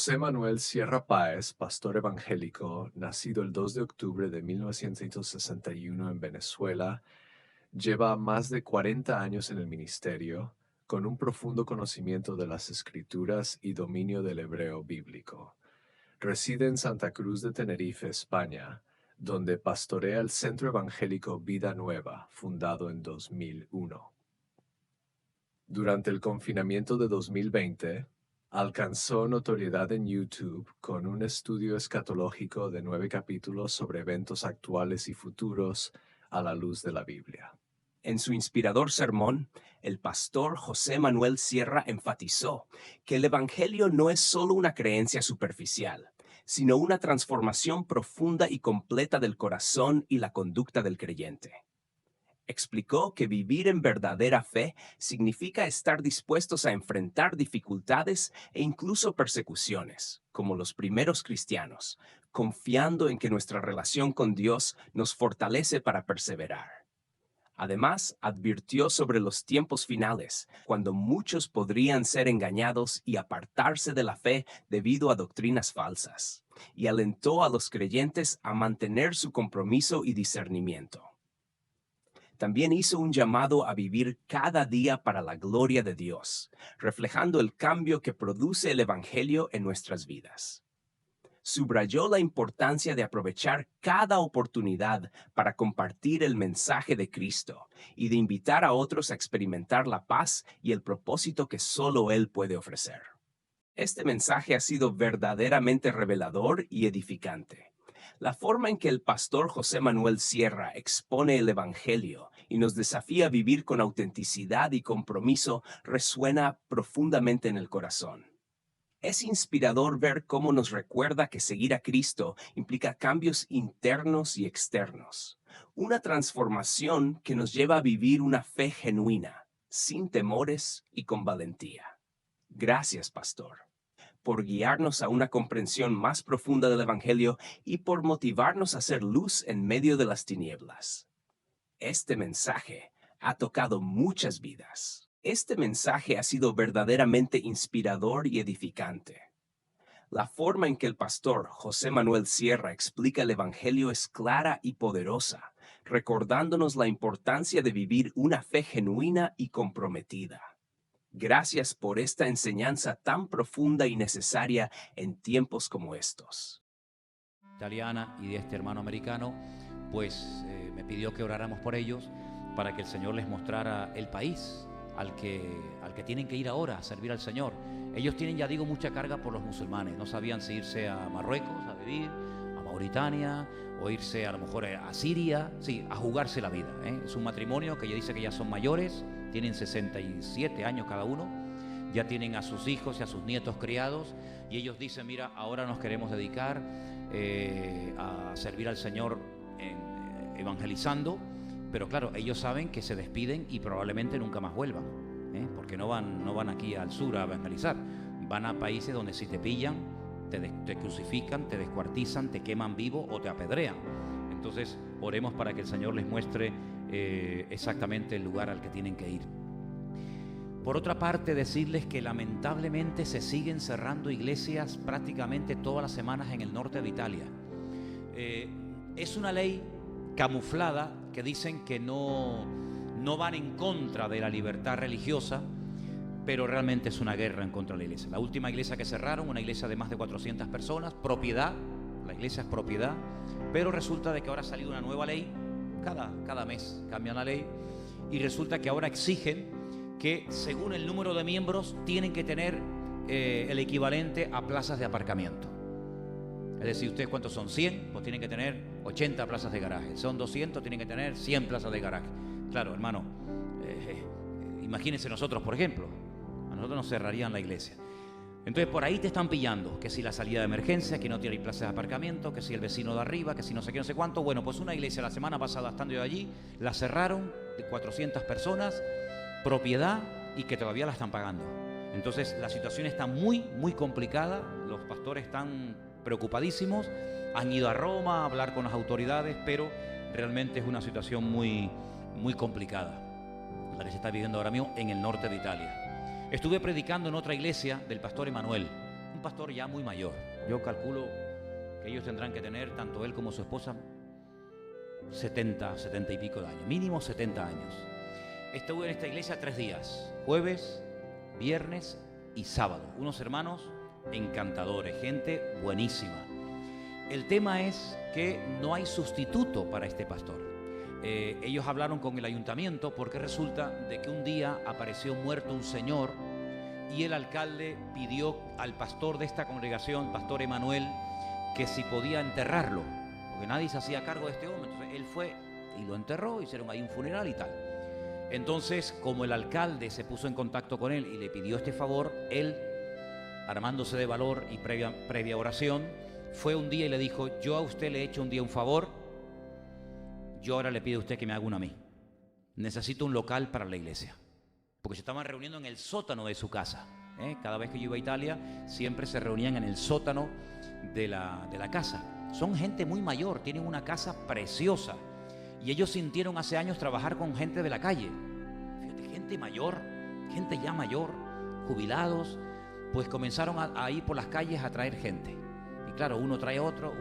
José Manuel Sierra Páez, pastor evangélico, nacido el 2 de octubre de 1961 en Venezuela, lleva más de 40 años en el ministerio, con un profundo conocimiento de las Escrituras y dominio del hebreo bíblico. Reside en Santa Cruz de Tenerife, España, donde pastorea el Centro Evangélico Vida Nueva, fundado en 2001. Durante el confinamiento de 2020, alcanzó notoriedad en YouTube con un estudio escatológico de 9 capítulos sobre eventos actuales y futuros a la luz de la Biblia. En su inspirador sermón, el pastor José Manuel Sierra enfatizó que el Evangelio no es solo una creencia superficial, sino una transformación profunda y completa del corazón y la conducta del creyente. Explicó que vivir en verdadera fe significa estar dispuestos a enfrentar dificultades e incluso persecuciones, como los primeros cristianos, confiando en que nuestra relación con Dios nos fortalece para perseverar. Además, advirtió sobre los tiempos finales, cuando muchos podrían ser engañados y apartarse de la fe debido a doctrinas falsas, y alentó a los creyentes a mantener su compromiso y discernimiento. También hizo un llamado a vivir cada día para la gloria de Dios, reflejando el cambio que produce el Evangelio en nuestras vidas. Subrayó la importancia de aprovechar cada oportunidad para compartir el mensaje de Cristo y de invitar a otros a experimentar la paz y el propósito que solo Él puede ofrecer. Este mensaje ha sido verdaderamente revelador y edificante. La forma en que el pastor José Manuel Sierra expone el Evangelio y nos desafía a vivir con autenticidad y compromiso resuena profundamente en el corazón. Es inspirador ver cómo nos recuerda que seguir a Cristo implica cambios internos y externos, una transformación que nos lleva a vivir una fe genuina, sin temores y con valentía. Gracias, pastor, por guiarnos a una comprensión más profunda del Evangelio y por motivarnos a ser luz en medio de las tinieblas. Este mensaje ha tocado muchas vidas. Este mensaje ha sido verdaderamente inspirador y edificante. La forma en que el pastor José Manuel Sierra explica el Evangelio es clara y poderosa, recordándonos la importancia de vivir una fe genuina y comprometida. Gracias por esta enseñanza tan profunda y necesaria en tiempos como estos. Italiana y de este hermano americano, pues me pidió que oráramos por ellos para que el Señor les mostrara el país al que tienen que ir ahora a servir al Señor. Ellos tienen, ya digo, mucha carga por los musulmanes. No sabían si irse a Marruecos a vivir, a Mauritania, o irse a lo mejor a Siria, sí, a jugarse la vida. Es un matrimonio que ella dice que ya son mayores, tienen 67 años cada uno, ya tienen a sus hijos y a sus nietos criados, y ellos dicen, mira, ahora nos queremos dedicar a servir al Señor evangelizando, pero claro, ellos saben que se despiden y probablemente nunca más vuelvan, porque no van aquí al sur a evangelizar, van a países donde si te pillan, te crucifican, te descuartizan, te queman vivo o te apedrean. Entonces, oremos para que el Señor les muestre exactamente el lugar al que tienen que ir. Por otra parte, decirles que lamentablemente se siguen cerrando iglesias prácticamente todas las semanas en el norte de Italia. Es una ley camuflada que dicen que no van en contra de la libertad religiosa, pero realmente es una guerra en contra de la iglesia. La última iglesia que cerraron, una iglesia de más de 400 personas, propiedad, la iglesia es propiedad, pero resulta de que ahora ha salido una nueva ley, cada mes cambian la ley, y resulta que ahora exigen que según el número de miembros tienen que tener el equivalente a plazas de aparcamiento. Es decir, ¿ustedes cuántos son? 100, pues tienen que tener 80 plazas de garaje. Son 200, tienen que tener 100 plazas de garaje. Claro, hermano, imagínense nosotros, por ejemplo, a nosotros nos cerrarían la iglesia. Entonces por ahí te están pillando, que si la salida de emergencia, que no tiene plazas de aparcamiento, que si el vecino de arriba, que si no sé qué, no sé cuánto. Bueno, pues una iglesia la semana pasada, estando yo allí, la cerraron de 400 personas, propiedad, y que todavía la están pagando. Entonces la situación está muy, muy complicada. Los pastores están preocupadísimos, han ido a Roma a hablar con las autoridades, pero realmente es una situación muy, muy complicada la que se está viviendo ahora mismo en el norte de Italia. Estuve predicando en otra iglesia del pastor Emanuel, un un pastor ya muy mayor. Yo calculo que ellos tendrán que tener, tanto él como su esposa, 70 y pico de años, mínimo 70 años. Estuve en esta iglesia 3 días, jueves, viernes y sábado. Unos hermanos encantadores, gente buenísima. El tema es que no hay sustituto para este pastor. Ellos hablaron con el ayuntamiento porque resulta de que un día apareció muerto un señor y el alcalde pidió al pastor de esta congregación, pastor Emanuel, que si podía enterrarlo, porque nadie se hacía cargo de este hombre. Entonces él fue y lo enterró, hicieron ahí un funeral y tal. Entonces, como el alcalde se puso en contacto con él y le pidió este favor, él, armándose de valor y previa oración, fue un día y le dijo: yo a usted le he hecho un día un favor, yo ahora le pido a usted que me haga uno a mí. Necesito un local para la iglesia. Porque se estaban reuniendo en el sótano de su casa. Cada vez que yo iba a Italia, siempre se reunían en el sótano de la casa. Son gente muy mayor, tienen una casa preciosa. Y ellos sintieron hace años trabajar con gente de la calle. Fíjate, gente mayor, gente ya mayor, jubilados, pues comenzaron a ir por las calles a traer gente. Y claro, uno trae otro,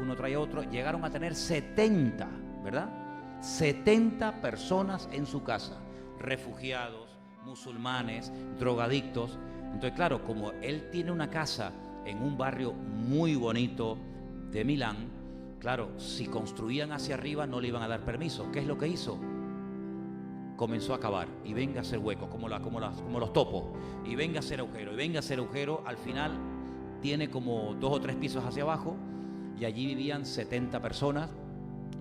llegaron a tener 70, ¿verdad? 70 personas en su casa, refugiados, musulmanes, drogadictos. Entonces, claro, como él tiene una casa en un barrio muy bonito de Milán, claro, si construían hacia arriba no le iban a dar permiso. ¿Qué es lo que hizo? Comenzó a cavar y venga a hacer huecos, como los topos, y venga a hacer agujero, y venga a hacer agujero. Al final tiene como 2 o 3 pisos hacia abajo y allí vivían 70 personas.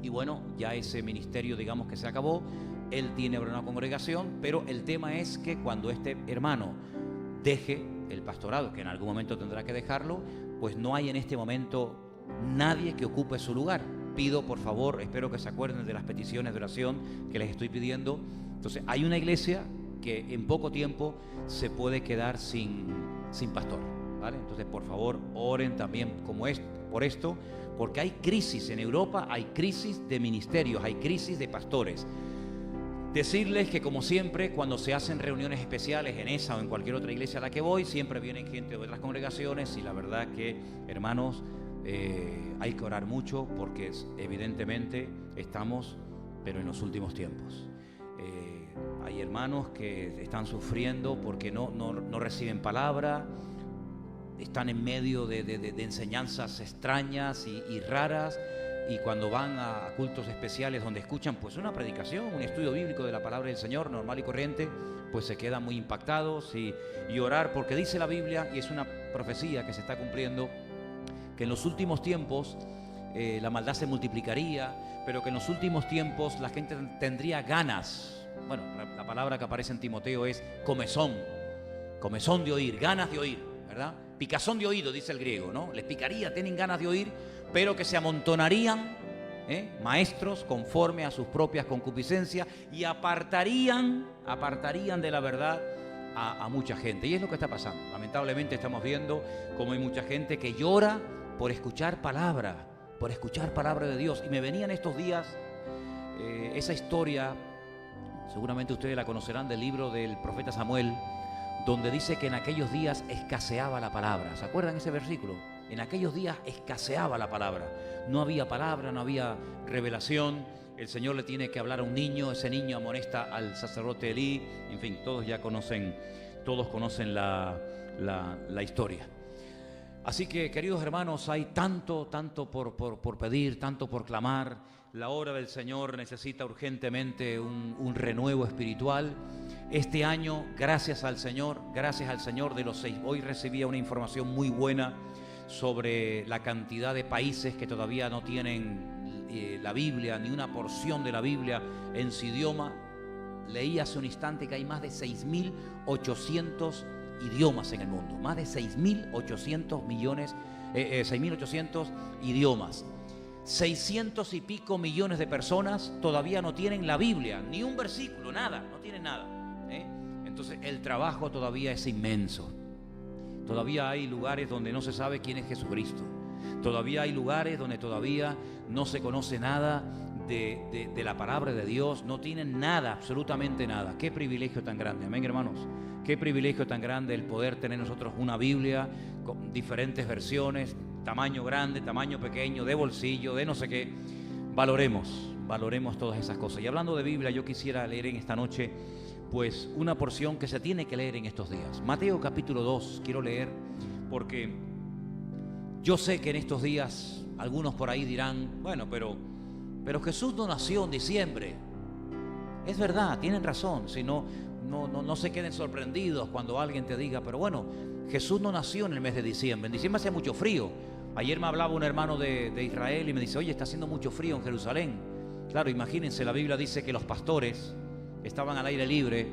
Y bueno, ya ese ministerio, digamos que se acabó. Él tiene ahora una congregación, pero el tema es que cuando este hermano deje el pastorado, que en algún momento tendrá que dejarlo, pues no hay en este momento nadie que ocupe su lugar. Pido, por favor, espero que se acuerden de las peticiones de oración que les estoy pidiendo. Entonces, hay una iglesia que en poco tiempo se puede quedar sin pastor, ¿vale? Entonces, por favor, oren también por esto, porque hay crisis en Europa, hay crisis de ministerios, hay crisis de pastores. Decirles que, como siempre, cuando se hacen reuniones especiales en esa o en cualquier otra iglesia a la que voy, siempre vienen gente de otras congregaciones, y la verdad que, hermanos, hay que orar mucho porque evidentemente estamos, pero en los últimos tiempos. Hay hermanos que están sufriendo porque no reciben palabra, están en medio de enseñanzas extrañas y raras, y cuando van a cultos especiales donde escuchan pues una predicación, un estudio bíblico de la palabra del Señor normal y corriente, pues se quedan muy impactados y orar, porque dice la Biblia, y es una profecía que se está cumpliendo, que en los últimos tiempos la maldad se multiplicaría, pero que en los últimos tiempos la gente tendría ganas. Bueno, la palabra que aparece en Timoteo es comezón de oír, ganas de oír, ¿verdad? Picazón de oído, dice el griego, ¿no? Les picaría, tienen ganas de oír, pero que se amontonarían maestros conforme a sus propias concupiscencias y apartarían de la verdad a mucha gente. Y es lo que está pasando. Lamentablemente estamos viendo cómo hay mucha gente que llora por escuchar palabra de Dios. Y me venían estos días esa historia, seguramente ustedes la conocerán, del libro del profeta Samuel, donde dice que en aquellos días escaseaba la palabra. ¿Se acuerdan ese versículo? En aquellos días escaseaba la palabra. No había palabra, no había revelación. El Señor le tiene que hablar a un niño, ese niño amonesta al sacerdote Elí. En fin, todos conocen la historia. Así que, queridos hermanos, hay tanto por pedir, tanto por clamar. La obra del Señor necesita urgentemente un renuevo espiritual. Este año, gracias al Señor, de los 6, hoy recibía una información muy buena sobre la cantidad de países que todavía no tienen la Biblia, ni una porción de la Biblia en su idioma. Leí hace un instante que hay más de 6.800 idiomas en el mundo, más de 6.800 idiomas. 600 y pico millones de personas todavía no tienen la Biblia, ni un versículo, nada, no tienen nada. Entonces el trabajo todavía es inmenso. Todavía hay lugares donde no se sabe quién es Jesucristo. Todavía hay lugares donde todavía no se conoce nada de la palabra de Dios, no tienen nada, absolutamente nada. Qué privilegio tan grande, amén, hermanos. Qué privilegio tan grande el poder tener nosotros una Biblia con diferentes versiones, tamaño grande, tamaño pequeño, de bolsillo, de no sé qué. Valoremos todas esas cosas. Y hablando de Biblia, yo quisiera leer en esta noche pues una porción que se tiene que leer en estos días. Mateo capítulo 2, quiero leer porque yo sé que en estos días algunos por ahí dirán, bueno, pero Jesús no nació en diciembre. Es verdad, tienen razón, si no se queden sorprendidos cuando alguien te diga, pero bueno, Jesús no nació en el mes de diciembre. En diciembre hace mucho frío. Ayer me hablaba un hermano de Israel y me dice, oye, está haciendo mucho frío en Jerusalén. Claro, imagínense, la Biblia dice que los pastores estaban al aire libre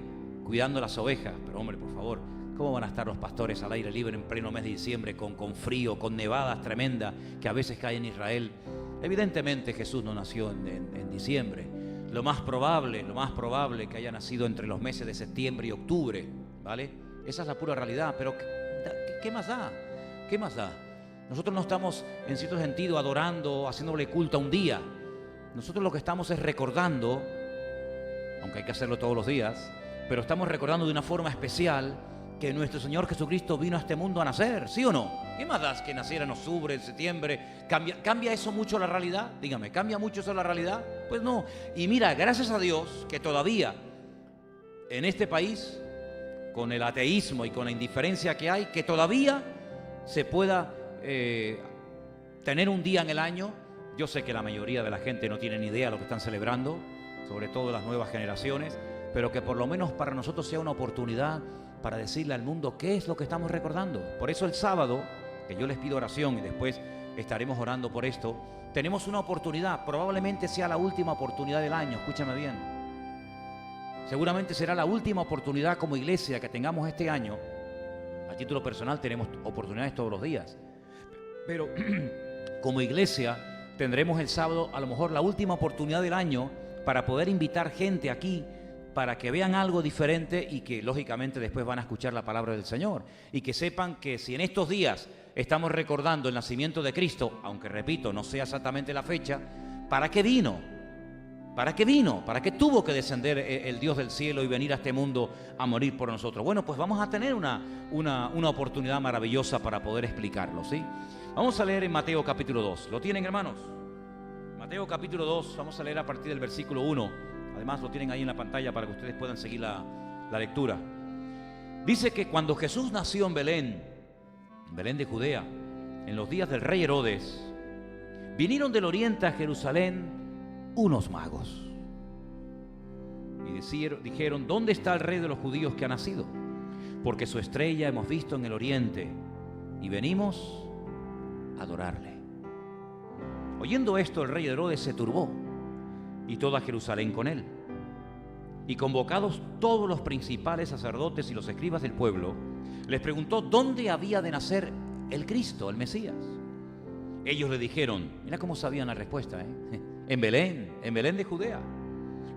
cuidando las ovejas. Pero hombre, por favor, ¿cómo van a estar los pastores al aire libre en pleno mes de diciembre con frío, con nevadas tremendas que a veces caen en Israel? Evidentemente Jesús no nació en diciembre. Lo más probable que haya nacido entre los meses de septiembre y octubre, ¿vale? Esa es la pura realidad, pero ¿qué más da? ¿Qué más da? Nosotros no estamos en cierto sentido adorando, haciéndole culto a un día. Nosotros lo que estamos es recordando, aunque hay que hacerlo todos los días, pero estamos recordando de una forma especial que nuestro Señor Jesucristo vino a este mundo a nacer, ¿sí o no? ¿Qué más da que naciera en octubre, en septiembre? ¿Cambia eso mucho la realidad? Dígame, ¿cambia mucho eso la realidad? Pues no. Y mira, gracias a Dios que todavía en este país, con el ateísmo y con la indiferencia que hay, que todavía se pueda tener un día en el año. Yo sé que la mayoría de la gente no tiene ni idea de lo que están celebrando, sobre todo las nuevas generaciones, pero que por lo menos para nosotros sea una oportunidad para decirle al mundo qué es lo que estamos recordando. Por eso el sábado, que yo les pido oración y después estaremos orando por esto, tenemos una oportunidad, probablemente sea la última oportunidad del año, escúchame bien. Seguramente será la última oportunidad como iglesia que tengamos este año. A título personal tenemos oportunidades todos los días, pero como iglesia tendremos el sábado a lo mejor la última oportunidad del año para poder invitar gente aquí para que vean algo diferente y que lógicamente después van a escuchar la palabra del Señor y que sepan que si en estos días estamos recordando el nacimiento de Cristo, aunque repito, no sea exactamente la fecha, ¿para qué vino? ¿Para qué vino? ¿Para qué tuvo que descender el Dios del cielo y venir a este mundo a morir por nosotros? Bueno, pues vamos a tener una oportunidad maravillosa para poder explicarlo, ¿sí? Vamos a leer en Mateo capítulo 2. ¿Lo tienen, hermanos? Mateo capítulo 2, vamos a leer a partir del versículo 1. Además lo tienen ahí en la pantalla para que ustedes puedan seguir la lectura. Dice que cuando Jesús nació en Belén de Judea, en los días del rey Herodes, vinieron del oriente a Jerusalén unos magos y dijeron, ¿dónde está el rey de los judíos que ha nacido? Porque su estrella hemos visto en el oriente y venimos a adorarle. Oyendo esto, el rey Herodes se turbó y toda Jerusalén con él. Y convocados todos los principales sacerdotes y los escribas del pueblo, les preguntó dónde había de nacer el Cristo, el Mesías. Ellos le dijeron, mira cómo sabían la respuesta, en Belén de Judea,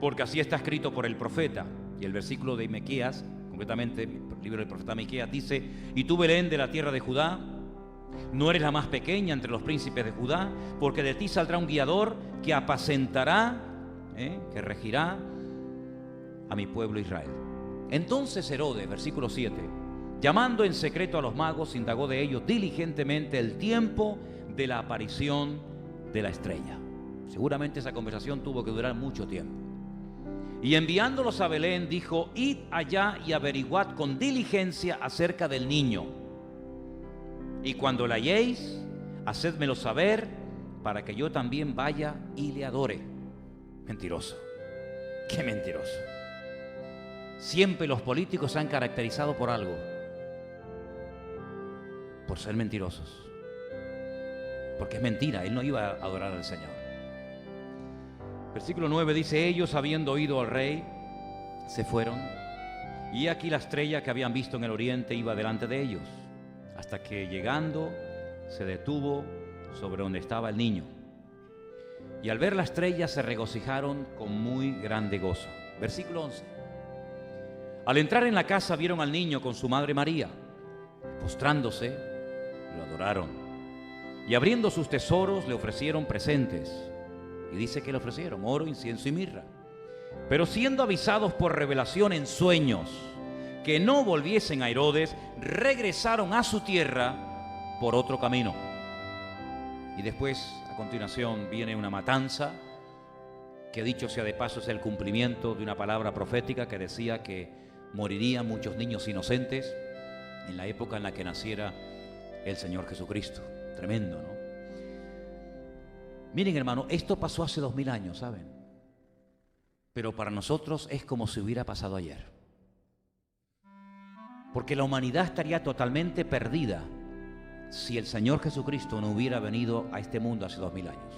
porque así está escrito por el profeta. Y el versículo de Miqueas, concretamente el libro del profeta Miqueas, dice, y tú, Belén, de la tierra de Judá, no eres la más pequeña entre los príncipes de Judá, porque de ti saldrá un guiador que apacentará, que regirá a mi pueblo Israel. Entonces Herodes, versículo 7, llamando en secreto a los magos, indagó de ellos diligentemente el tiempo de la aparición de la estrella. Seguramente esa conversación tuvo que durar mucho tiempo. Y enviándolos a Belén, dijo, id allá y averiguad con diligencia acerca del niño. Y cuando la halléis, hacedmelo saber, para que yo también vaya y le adore. Mentiroso. Qué mentiroso. Siempre los políticos se han caracterizado por algo. Por ser mentirosos. Porque es mentira, él no iba a adorar al Señor. Versículo 9 dice, ellos habiendo oído al rey, se fueron. Y aquí la estrella que habían visto en el oriente iba delante de ellos, hasta que llegando se detuvo sobre donde estaba el niño. Y al ver la estrella se regocijaron con muy grande gozo. Versículo 11. Al entrar en la casa vieron al niño con su madre María. Postrándose, lo adoraron. Y abriendo sus tesoros le ofrecieron presentes. Y dice que le ofrecieron oro, incienso y mirra. Pero siendo avisados por revelación en sueños que no volviesen a Herodes, regresaron a su tierra por otro camino. Y después, a continuación, viene una matanza, que dicho sea de paso es el cumplimiento de una palabra profética que decía que morirían muchos niños inocentes en la época en la que naciera el Señor Jesucristo. Tremendo, ¿no? Miren, hermano, esto pasó hace 2000 años, ¿saben? Pero para nosotros es como si hubiera pasado ayer. Porque la humanidad estaría totalmente perdida si el Señor Jesucristo no hubiera venido a este mundo hace 2000 años.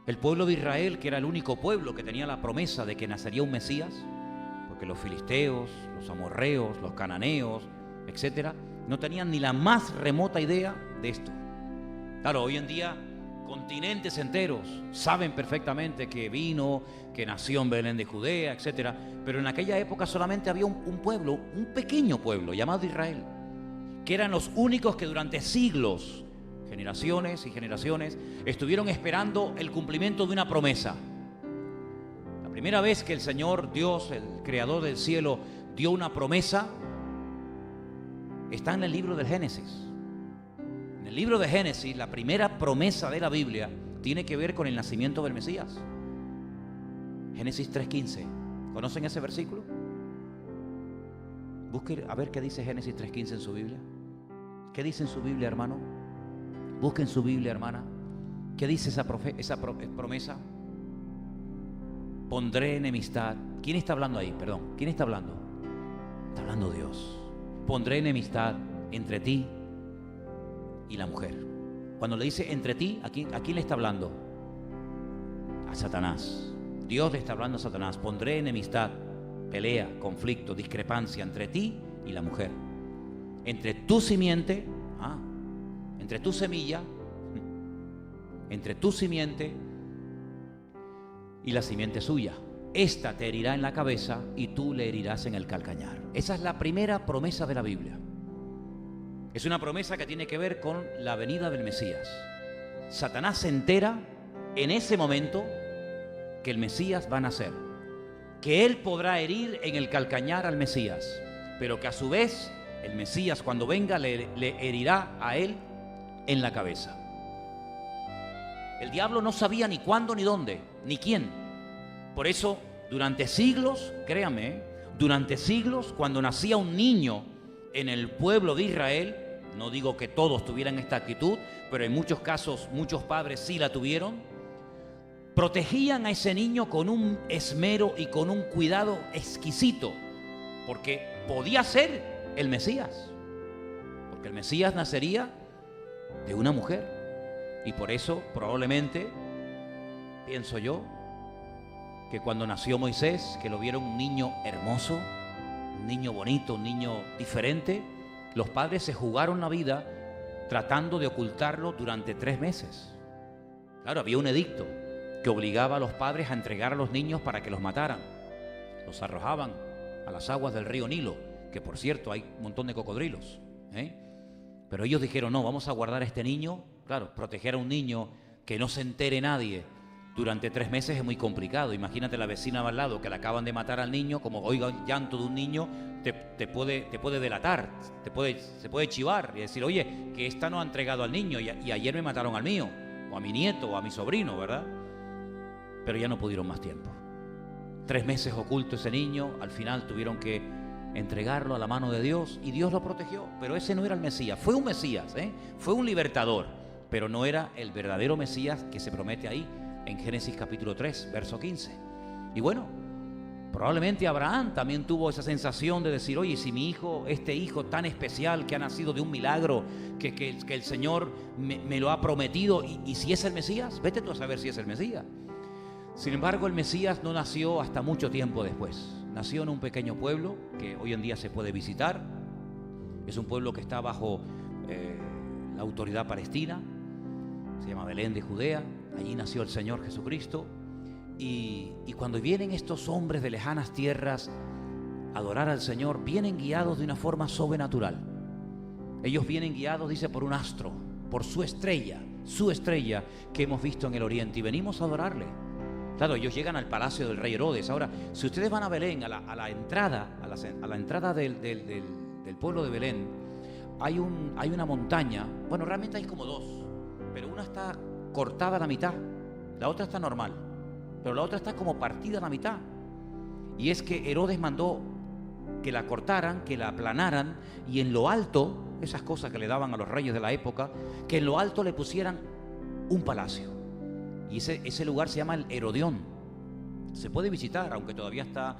El pueblo de Israel, que era el único pueblo que tenía la promesa de que nacería un Mesías, porque los filisteos, los amorreos, los cananeos, etcétera, no tenían ni la más remota idea de esto. Claro, hoy en día continentes enteros saben perfectamente que vino, que nació en Belén de Judea, etcétera, pero en aquella época solamente había un pueblo, un pequeño pueblo llamado Israel, que eran los únicos que durante siglos, generaciones y generaciones, estuvieron esperando el cumplimiento de una promesa. La primera vez que el Señor Dios, el creador del cielo, dio una promesa está en el libro del Génesis. En el libro de Génesis, la primera promesa de la Biblia tiene que ver con el nacimiento del Mesías. Génesis 3:15. ¿Conocen ese versículo? Busquen a ver qué dice Génesis 3:15 en su Biblia. ¿Qué dice en su Biblia, hermano? Busquen su Biblia, hermana. ¿Qué dice esa promesa? Pondré enemistad. ¿Quién está hablando ahí? Perdón. ¿Quién está hablando? Está hablando Dios. Pondré enemistad entre ti y la mujer. Cuando le dice entre ti, ¿a quién le está hablando? A Satanás. Dios le está hablando a Satanás. Pondré enemistad, pelea, conflicto, discrepancia entre ti y la mujer. Entre tu simiente, entre tu semilla, entre tu simiente y la simiente suya. Esta te herirá en la cabeza y tú le herirás en el calcañar. Esa es la primera promesa de la Biblia. Es una promesa que tiene que ver con la venida del Mesías. Satanás se entera en ese momento que el Mesías va a nacer, que él podrá herir en el calcañar al Mesías, pero que a su vez el Mesías cuando venga le herirá a él en la cabeza. El diablo no sabía ni cuándo, ni dónde, ni quién. Por eso, durante siglos, créame, durante siglos, cuando nacía un niño en el pueblo de Israel, no digo que todos tuvieran esta actitud, pero en muchos casos, muchos padres sí la tuvieron, protegían a ese niño con un esmero y con un cuidado exquisito, porque podía ser el Mesías, porque el Mesías nacería de una mujer, y por eso probablemente, pienso yo, que cuando nació Moisés, que lo vieron un niño hermoso, un niño bonito, un niño diferente, los padres se jugaron la vida tratando de ocultarlo durante 3 meses. Claro, había un edicto que obligaba a los padres a entregar a los niños para que los mataran. Los arrojaban a las aguas del río Nilo, que por cierto hay un montón de cocodrilos, Pero ellos dijeron, no, vamos a guardar a este niño. Claro, proteger a un niño que no se entere nadie durante 3 meses es muy complicado. Imagínate la vecina al lado que le acaban de matar al niño, como oiga el llanto de un niño, te puede delatar, se puede chivar y decir, oye, que esta no ha entregado al niño y ayer me mataron al mío, o a mi nieto, o a mi sobrino, ¿verdad? Pero ya no pudieron más tiempo. 3 meses oculto ese niño, al final tuvieron que entregarlo a la mano de Dios y Dios lo protegió. Pero ese no era el Mesías, fue un Mesías, fue un libertador, pero no era el verdadero Mesías que se promete ahí en Génesis capítulo 3, verso 15. Y bueno, probablemente Abraham también tuvo esa sensación de decir, oye, si mi hijo, este hijo tan especial que ha nacido de un milagro, que el Señor me lo ha prometido, y si es el Mesías, vete tú a saber si es el Mesías. Sin embargo, el Mesías no nació hasta mucho tiempo después. Nació en un pequeño pueblo que hoy en día se puede visitar. Es un pueblo que está bajo la autoridad palestina. Se llama Belén de Judea. Allí nació el Señor Jesucristo. Y cuando vienen estos hombres de lejanas tierras a adorar al Señor, vienen guiados de una forma sobrenatural. Ellos vienen guiados, dice, por un astro. por su estrella que hemos visto en el oriente, y venimos a adorarle. Claro, ellos llegan al palacio del rey Herodes. Ahora, si ustedes van a Belén, a la entrada del pueblo de Belén, hay una montaña. Bueno, realmente hay como dos, pero una está cortada a la mitad, la otra está normal, pero la otra está como partida a la mitad. Y es que Herodes mandó que la cortaran, que la aplanaran, y en lo alto, esas cosas que le daban a los reyes de la época, que en lo alto le pusieran un palacio. Y ese lugar se llama el Herodión. Se puede visitar, aunque todavía está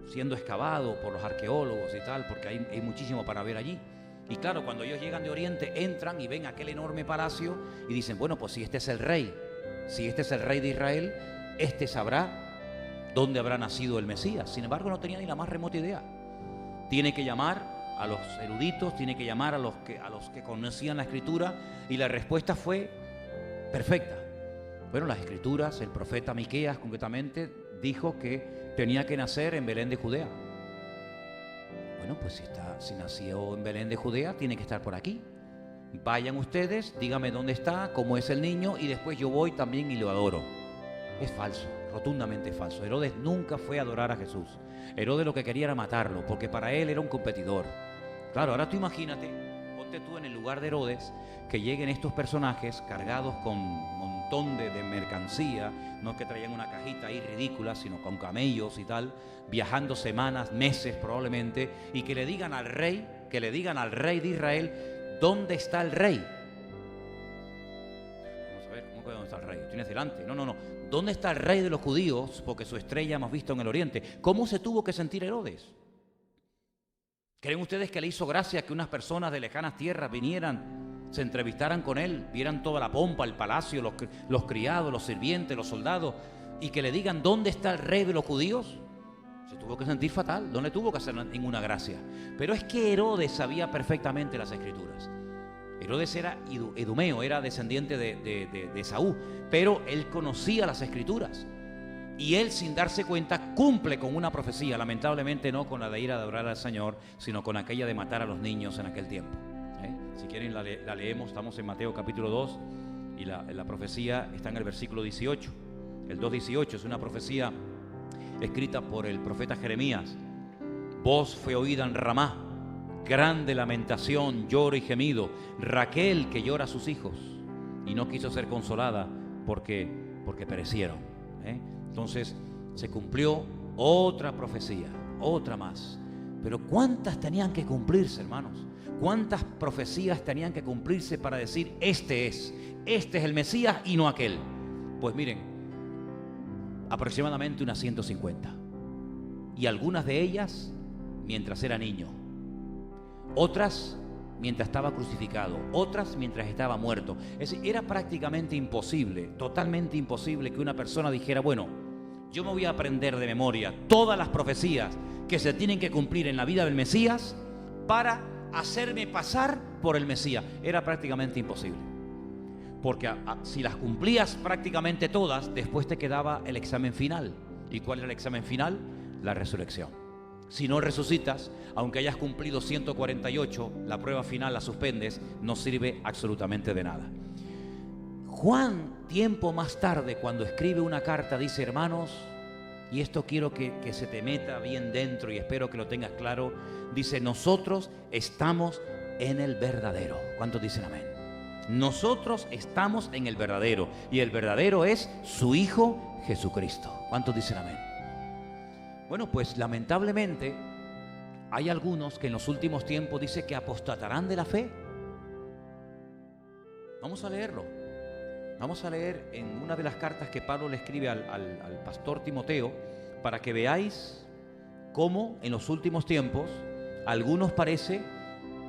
siendo excavado por los arqueólogos y tal, porque hay muchísimo para ver allí. Y claro, cuando ellos llegan de Oriente, entran y ven aquel enorme palacio y dicen, bueno, pues si este es el rey de Israel, este sabrá dónde habrá nacido el Mesías. Sin embargo, no tenía ni la más remota idea. Tiene que llamar a los eruditos, tiene que llamar a los que conocían la Escritura, y la respuesta fue perfecta. Bueno, las Escrituras, el profeta Miqueas concretamente, dijo que tenía que nacer en Belén de Judea. Bueno, pues si nació en Belén de Judea, tiene que estar por aquí. Vayan ustedes, díganme dónde está, cómo es el niño, y después yo voy también y lo adoro. Es falso, rotundamente falso. Herodes nunca fue a adorar a Jesús. Herodes lo que quería era matarlo, porque para él era un competidor. Claro, ahora tú imagínate, ponte tú en el lugar de Herodes, que lleguen estos personajes cargados con un montón de mercancía, no es que traían una cajita ahí ridícula, sino con camellos y tal, viajando semanas, meses probablemente, y que le digan al rey de Israel, ¿dónde está el rey? Vamos a ver, ¿cómo que dónde está el rey? ¿Tienes delante? No. ¿Dónde está el rey de los judíos? Porque su estrella hemos visto en el oriente. ¿Cómo se tuvo que sentir Herodes? ¿Creen ustedes que le hizo gracia que unas personas de lejanas tierras vinieran, se entrevistaran con él, vieran toda la pompa, el palacio, los criados, los sirvientes, los soldados, y que le digan ¿dónde está el rey de los judíos? Se tuvo que sentir fatal, no le tuvo que hacer ninguna gracia. Pero es que Herodes sabía perfectamente las Escrituras. Herodes era idumeo, era descendiente de Esaú, pero él conocía las Escrituras. Y él, sin darse cuenta, cumple con una profecía, lamentablemente no con la de ir a adorar al Señor, sino con aquella de matar a los niños en aquel tiempo. Si quieren la leemos, estamos en Mateo capítulo 2, y la profecía está en el versículo 18. El 2:18 es una profecía escrita por el profeta Jeremías. Voz fue oída en Ramá, grande lamentación, lloro y gemido. Raquel que llora a sus hijos y no quiso ser consolada porque perecieron. Entonces se cumplió otra profecía, otra más. Pero ¿cuántas tenían que cumplirse, hermanos? ¿Cuántas profecías tenían que cumplirse para decir este es el Mesías y no aquel? Pues miren, aproximadamente unas 150. Y algunas de ellas mientras era niño, otras mientras estaba crucificado, otras mientras estaba muerto. Es decir, era prácticamente imposible, totalmente imposible que una persona dijera, bueno, yo me voy a aprender de memoria todas las profecías que se tienen que cumplir en la vida del Mesías para hacerme pasar por el Mesías. Era prácticamente imposible. Porque si las cumplías prácticamente todas, después te quedaba el examen final. ¿Y cuál era el examen final? La resurrección. Si no resucitas, aunque hayas cumplido 148, la prueba final la suspendes, no sirve absolutamente de nada. Juan, tiempo más tarde, cuando escribe una carta, dice, hermanos, y esto quiero que se te meta bien dentro y espero que lo tengas claro, dice, nosotros estamos en el verdadero. ¿Cuántos dicen amén? Nosotros estamos en el verdadero, y el verdadero es su Hijo Jesucristo. ¿Cuántos dicen amén? Bueno, pues lamentablemente hay algunos que en los últimos tiempos dice que apostatarán de la fe. Vamos a leerlo. Vamos a leer en una de las cartas que Pablo le escribe al pastor Timoteo, para que veáis cómo en los últimos tiempos a algunos parece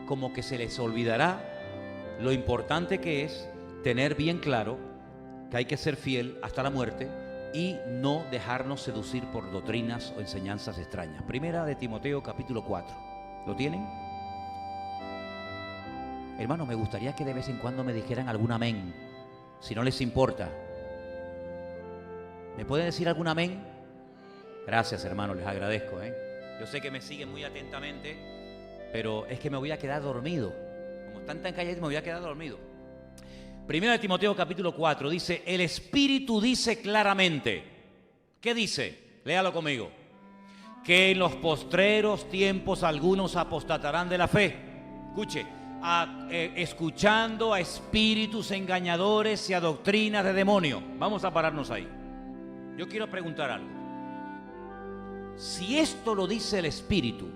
como que se les olvidará lo importante que es tener bien claro que hay que ser fiel hasta la muerte y no dejarnos seducir por doctrinas o enseñanzas extrañas. Primera de Timoteo capítulo 4. ¿Lo tienen? Hermanos, me gustaría que de vez en cuando me dijeran algún amén, si no les importa. ¿Me pueden decir algún amén? Gracias, hermanos, les agradezco. Yo sé que me siguen muy atentamente, pero es que me voy a quedar dormido. Como están tan callados, me voy a quedar dormido. Primera de Timoteo capítulo 4 dice, el Espíritu dice claramente. ¿Qué dice? Léalo conmigo. Que en los postreros tiempos algunos apostatarán de la fe. Escuche, escuchando a espíritus engañadores y a doctrinas de demonio. Vamos a pararnos ahí. Yo quiero preguntar algo. Si esto lo dice el Espíritu,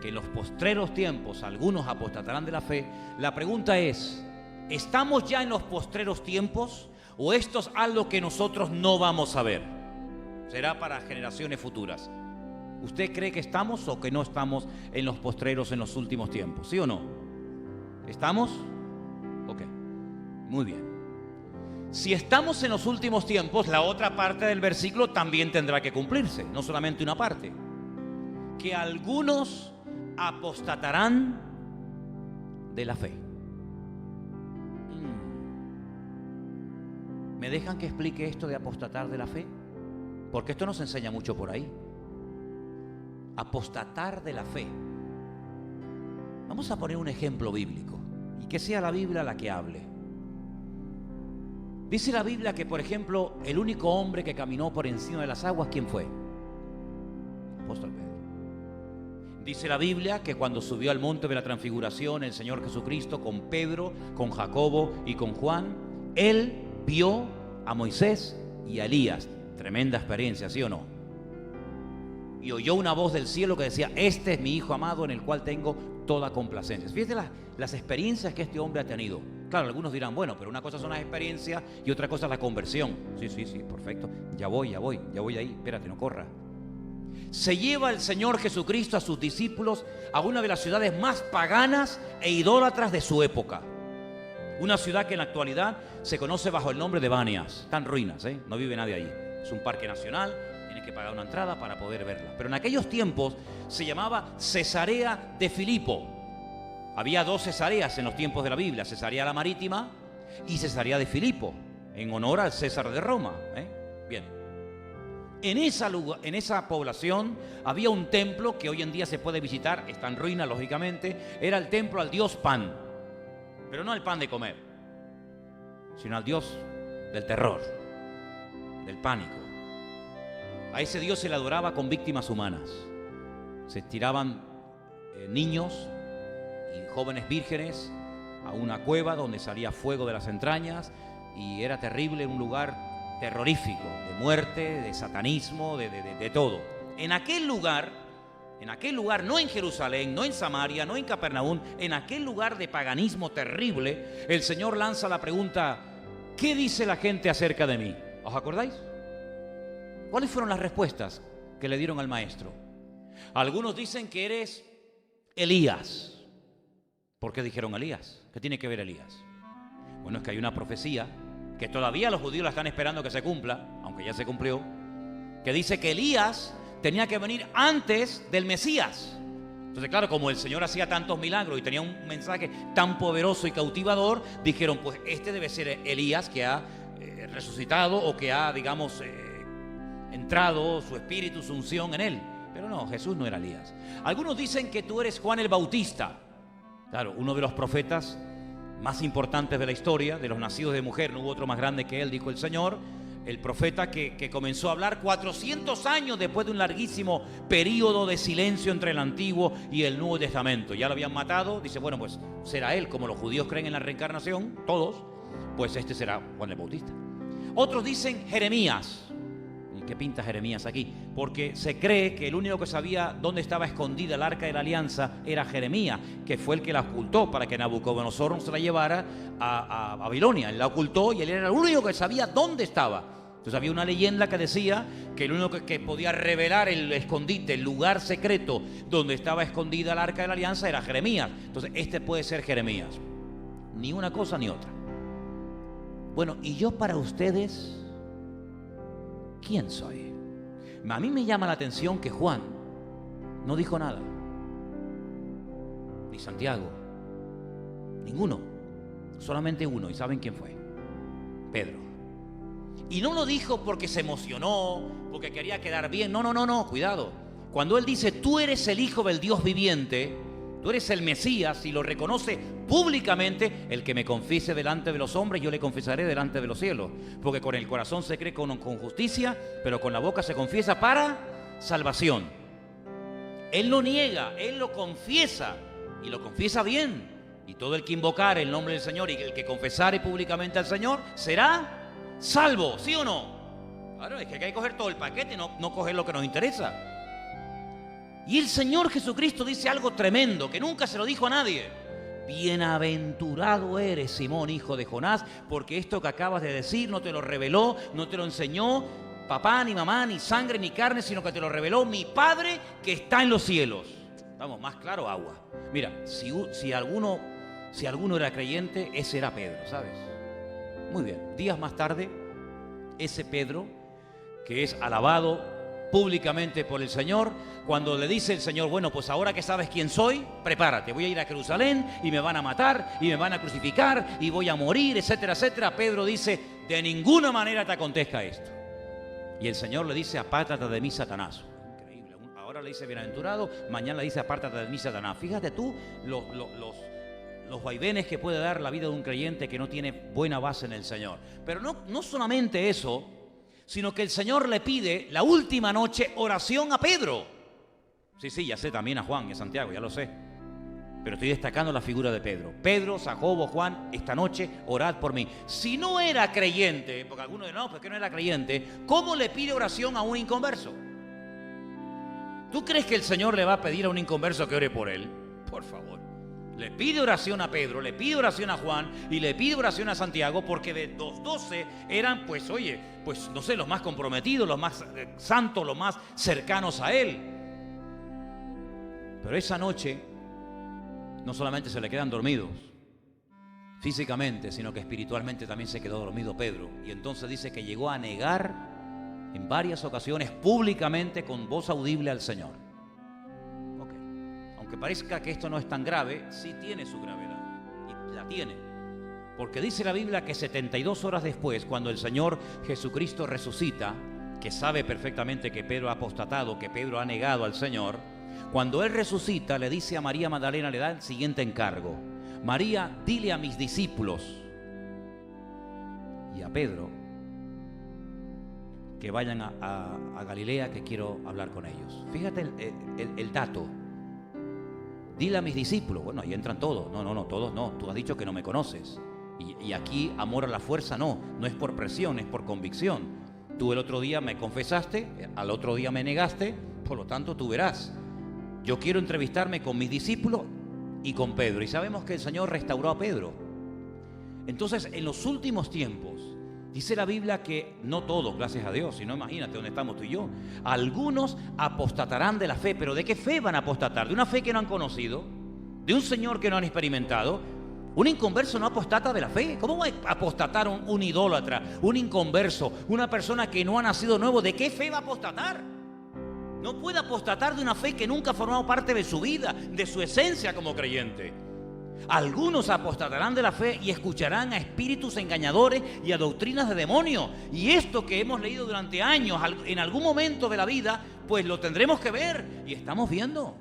que en los postreros tiempos algunos apostatarán de la fe, la pregunta es, ¿estamos ya en los postreros tiempos o esto es algo que nosotros no vamos a ver? Será para generaciones futuras. ¿Usted cree que estamos o que no estamos en los postreros en los últimos tiempos? ¿Sí o no? ¿Estamos? Ok, muy bien. Si estamos en los últimos tiempos, la otra parte del versículo también tendrá que cumplirse, no solamente una parte. Que algunos apostatarán de la fe. ¿Me dejan que explique esto de apostatar de la fe? Porque esto nos enseña mucho por ahí. Apostatar de la fe. Vamos a poner un ejemplo bíblico y que sea la Biblia la que hable. Dice la Biblia que, por ejemplo, el único hombre que caminó por encima de las aguas, ¿quién fue? Apóstol Pedro. Dice la Biblia que cuando subió al monte de la transfiguración el Señor Jesucristo con Pedro, con Jacobo y con Juan, Él vio a Moisés y a Elías. Tremenda experiencia, ¿sí o no? Y oyó una voz del cielo que decía, este es mi Hijo amado en el cual tengo toda complacencia. Fíjate las experiencias que este hombre ha tenido. Claro, algunos dirán, bueno, pero una cosa son las experiencias y otra cosa es la conversión. Sí, perfecto. Ya voy ahí. Espérate, no corra. Se lleva el Señor Jesucristo a sus discípulos a una de las ciudades más paganas e idólatras de su época. Una ciudad que en la actualidad se conoce bajo el nombre de Banias. Está en ruinas, no vive nadie ahí. Es un parque nacional, tienes que pagar una entrada para poder verla. Pero en aquellos tiempos se llamaba Cesarea de Filipo. Había dos Cesareas en los tiempos de la Biblia, Cesarea la Marítima y Cesarea de Filipo, en honor al César de Roma. Bien. En esa población había un templo que hoy en día se puede visitar, está en ruina lógicamente, era el templo al dios Pan, pero no el pan de comer, sino al dios del terror, del pánico. A ese dios se le adoraba con víctimas humanas. Se tiraban niños y jóvenes vírgenes a una cueva donde salía fuego de las entrañas y era terrible, un lugar terrorífico, de muerte, de satanismo, de todo. En aquel lugar, no en Jerusalén, no en Samaria, no en Capernaum, en aquel lugar de paganismo terrible, el Señor lanza la pregunta, ¿qué dice la gente acerca de mí? ¿Os acordáis? ¿Cuáles fueron las respuestas que le dieron al maestro? Algunos dicen que eres Elías. ¿Por qué dijeron Elías? ¿Qué tiene que ver Elías? Bueno, es que hay una profecía que todavía los judíos la están esperando que se cumpla, aunque ya se cumplió, que dice que Elías tenía que venir antes del Mesías. Entonces, claro, como el Señor hacía tantos milagros y tenía un mensaje tan poderoso y cautivador, dijeron, pues este debe ser Elías que ha resucitado o que ha, digamos, entrado su espíritu, su unción en él. Pero no, Jesús no era Elías. Algunos dicen que tú eres Juan el Bautista. Claro, uno de los profetas más importantes de la historia, de los nacidos de mujer, no hubo otro más grande que él, dijo el Señor. El profeta que comenzó a hablar 400 años después de un larguísimo periodo de silencio entre el Antiguo y el Nuevo Testamento. Ya lo habían matado, dice, bueno, pues será él, como los judíos creen en la reencarnación, todos, pues este será Juan el Bautista. Otros dicen Jeremías. ¿Y qué pinta Jeremías aquí? Porque se cree que el único que sabía dónde estaba escondida el Arca de la Alianza era Jeremías, que fue el que la ocultó para que Nabucodonosor no se la llevara a Babilonia. Él la ocultó y él era el único que sabía dónde estaba. Entonces había una leyenda que decía que el único que podía revelar el escondite, el lugar secreto donde estaba escondida el Arca de la Alianza era Jeremías. Entonces este puede ser Jeremías. Ni una cosa ni otra. Bueno, y yo para ustedes, ¿quién soy? A mí me llama la atención que Juan no dijo nada. Ni Santiago. Ninguno. Solamente uno. ¿Y saben quién fue? Pedro. Y no lo dijo porque se emocionó, porque quería quedar bien. No. Cuidado. Cuando él dice, tú eres el Hijo del Dios viviente, Tú eres el Mesías y lo reconoce públicamente. El que me confiese delante de los hombres, yo le confesaré delante de los cielos. Porque con el corazón se cree con justicia, pero con la boca se confiesa para salvación. Él lo niega, Él lo confiesa y lo confiesa bien. Y todo el que invocare el nombre del Señor y el que confesare públicamente al Señor será salvo, ¿sí o no? Claro, es que hay que coger todo el paquete, no coger lo que nos interesa. Y el Señor Jesucristo dice algo tremendo que nunca se lo dijo a nadie. Bienaventurado eres, Simón, hijo de Jonás, porque esto que acabas de decir no te lo reveló, no te lo enseñó papá, ni mamá, ni sangre, ni carne, sino que te lo reveló mi Padre que está en los cielos. Vamos, más claro, agua. Mira, si alguno era creyente, ese era Pedro, ¿sabes? Muy bien, días más tarde, ese Pedro, que es alabado públicamente por el Señor, cuando le dice el Señor, bueno, pues ahora que sabes quién soy, prepárate, voy a ir a Jerusalén y me van a matar y me van a crucificar y voy a morir, etcétera, etcétera. Pedro dice, de ninguna manera te acontezca esto. Y el Señor le dice, apártate de mí, Satanás. Increíble. Ahora le dice bienaventurado, mañana le dice, apártate de mí, Satanás. Fíjate tú los vaivenes que puede dar la vida de un creyente que no tiene buena base en el Señor. Pero no solamente eso, sino que el Señor le pide la última noche oración a Pedro. Sí, ya sé, también a Juan y a Santiago, ya lo sé. Pero estoy destacando la figura de Pedro. Pedro, Jacobo, Juan, esta noche orad por mí. Si no era creyente, porque algunos dicen, no, porque no era creyente, ¿cómo le pide oración a un inconverso? ¿Tú crees que el Señor le va a pedir a un inconverso que ore por él? Por favor. Le pide oración a Pedro, le pide oración a Juan y le pide oración a Santiago, porque de los 12 eran, pues no sé, los más comprometidos, los más santos, los más cercanos a él. Pero esa noche no solamente se le quedan dormidos físicamente, sino que espiritualmente también se quedó dormido Pedro. Y entonces dice que llegó a negar en varias ocasiones públicamente con voz audible al Señor. Aunque parezca que esto no es tan grave, sí tiene su gravedad, y la tiene. Porque dice la Biblia que 72 horas después, cuando el Señor Jesucristo resucita, que sabe perfectamente que Pedro ha apostatado, que Pedro ha negado al Señor, cuando Él resucita, le dice a María Magdalena, le da el siguiente encargo. María, dile a mis discípulos y a Pedro que vayan a Galilea, que quiero hablar con ellos. Fíjate el dato. Dile a mis discípulos. Bueno, ahí entran todos. No, todos no. Tú has dicho que no me conoces. Y aquí amor a la fuerza no es por presión, es por convicción. Tú el otro día me confesaste, al otro día me negaste, por lo tanto tú verás. Yo quiero entrevistarme con mis discípulos y con Pedro. Y sabemos que el Señor restauró a Pedro. Entonces, en los últimos tiempos, dice la Biblia que no todos, gracias a Dios, si no, imagínate dónde estamos tú y yo. Algunos apostatarán de la fe. ¿Pero de qué fe van a apostatar? ¿De una fe que no han conocido? ¿De un Señor que no han experimentado? Un inconverso no apostata de la fe. ¿Cómo va a apostatar un idólatra, un inconverso, una persona que no ha nacido nuevo? ¿De qué fe va a apostatar? No puede apostatar de una fe que nunca ha formado parte de su vida, de su esencia como creyente. Algunos apostatarán de la fe y escucharán a espíritus engañadores y a doctrinas de demonios. Y esto que hemos leído durante años, en algún momento de la vida, pues lo tendremos que ver. Y estamos viendo,